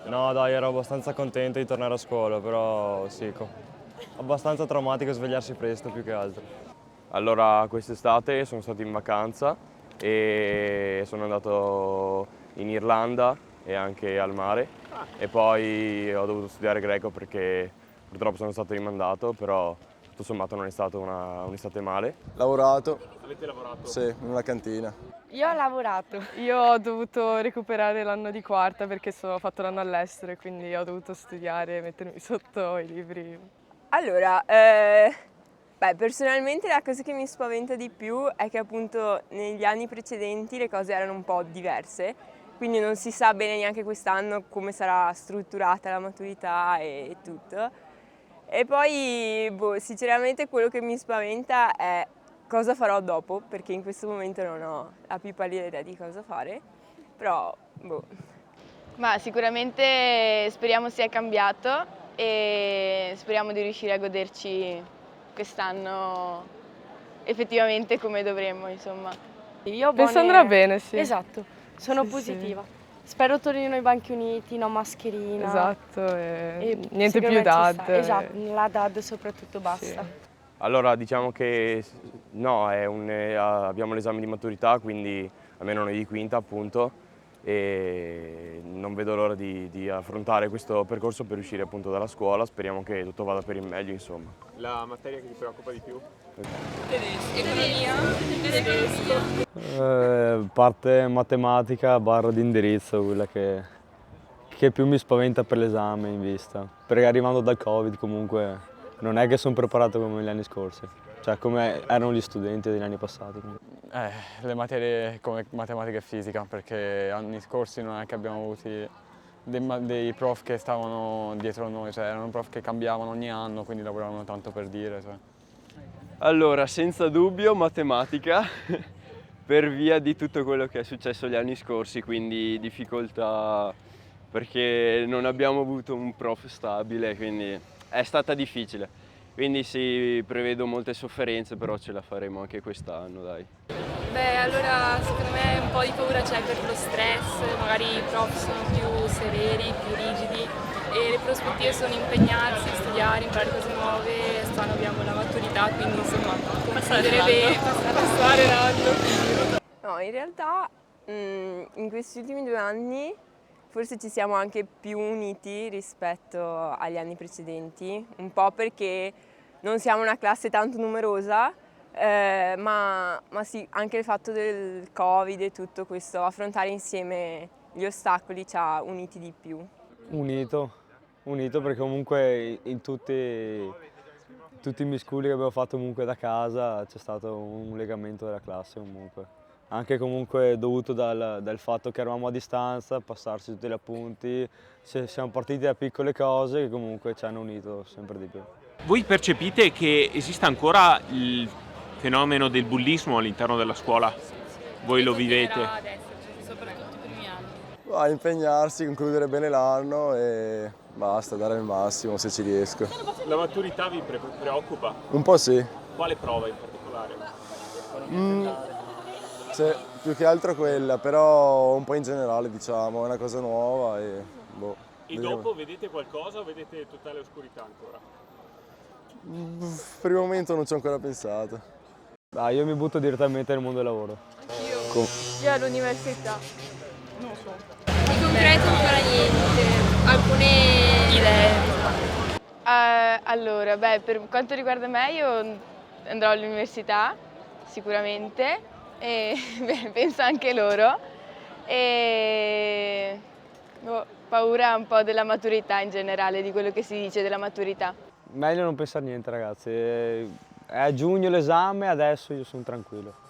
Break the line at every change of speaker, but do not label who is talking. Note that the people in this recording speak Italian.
No dai, ero abbastanza contento di tornare a scuola, però sì, abbastanza traumatico svegliarsi presto più che altro.
Allora, quest'estate sono stato in vacanza e sono andato in Irlanda e anche al mare e poi ho dovuto studiare greco perché purtroppo sono stato rimandato, però tutto sommato non è stata un'estate male.
Lavorato.
Avete lavorato?
Sì, in una cantina.
Io ho lavorato.
Io ho dovuto recuperare l'anno di quarta perché ho fatto l'anno all'estero e quindi ho dovuto studiare e mettermi sotto i libri.
Allora, personalmente la cosa che mi spaventa di più è che appunto negli anni precedenti le cose erano un po' diverse, quindi non si sa bene neanche quest'anno come sarà strutturata la maturità e tutto. E poi, sinceramente quello che mi spaventa è cosa farò dopo, perché in questo momento non ho la più pallida idea di cosa fare, però,
Ma sicuramente speriamo sia cambiato e speriamo di riuscire a goderci quest'anno effettivamente come dovremmo, insomma.
Io penso andrà bene, sì.
Esatto, sono
Sì,
positiva. Spero tornino i banchi uniti, no mascherina.
Esatto,
E
niente
secondo
più
me ci
DAD.
sta. Esatto, la DAD soprattutto basta.
Sì.
Allora, diciamo che no, abbiamo l'esame di maturità, quindi almeno noi di quinta appunto, e non vedo l'ora di affrontare questo percorso per uscire appunto dalla scuola, speriamo che tutto vada per il meglio, insomma.
La materia che ti preoccupa di più?
Parte matematica barra di indirizzo, quella che più mi spaventa per l'esame in vista. Perché arrivando dal Covid comunque non è che sono preparato come gli anni scorsi, cioè come erano gli studenti degli anni passati.
Le materie come matematica e fisica, perché anni scorsi non è che abbiamo avuti dei prof che stavano dietro a noi, cioè erano prof che cambiavano ogni anno, quindi lavoravano tanto per dire. Cioè.
Allora, senza dubbio matematica, per via di tutto quello che è successo gli anni scorsi, quindi difficoltà perché non abbiamo avuto un prof stabile, quindi è stata difficile. Quindi sì, prevedo molte sofferenze, però ce la faremo anche quest'anno, dai.
Beh, allora secondo me un po' di paura c'è per lo stress, magari i prof sono più severi, più rigidi e le prospettive sono impegnarsi, studiare, imparare cose nuove, quest'anno abbiamo la maturità, quindi insomma passare l'anno.
No, in realtà in questi ultimi 2 anni forse ci siamo anche più uniti rispetto agli anni precedenti, un po' perché non siamo una classe tanto numerosa, ma sì, anche il fatto del Covid e tutto questo, affrontare insieme gli ostacoli ci ha uniti di più.
Unito perché comunque in tutti i misculi che abbiamo fatto comunque da casa c'è stato un legamento della classe comunque. Anche comunque dovuto dal fatto che eravamo a distanza, passarsi tutti gli appunti, siamo partiti da piccole cose che comunque ci hanno unito sempre di più.
Voi percepite che esista ancora il fenomeno del bullismo all'interno della scuola? Voi lo vivete?
Ad esserci, soprattutto i primi anni.
A impegnarsi, concludere bene l'anno e basta, dare il massimo se ci riesco.
La maturità vi preoccupa?
Un po' sì.
Quale prova in particolare?
Sì, più che altro quella, però un po' in generale diciamo, è una cosa nuova e
E dopo vedete qualcosa o vedete totale oscurità ancora?
Per il momento non ci ho ancora pensato.
Io mi butto direttamente nel mondo del lavoro.
Io all'università.
Non so. Di concreto ancora niente, alcune idee.
Allora, per quanto riguarda me io andrò all'università sicuramente e penso anche loro e paura un po' della maturità in generale, di quello che si dice della maturità.
Meglio non pensare niente ragazzi, è a giugno l'esame, adesso io sono tranquillo.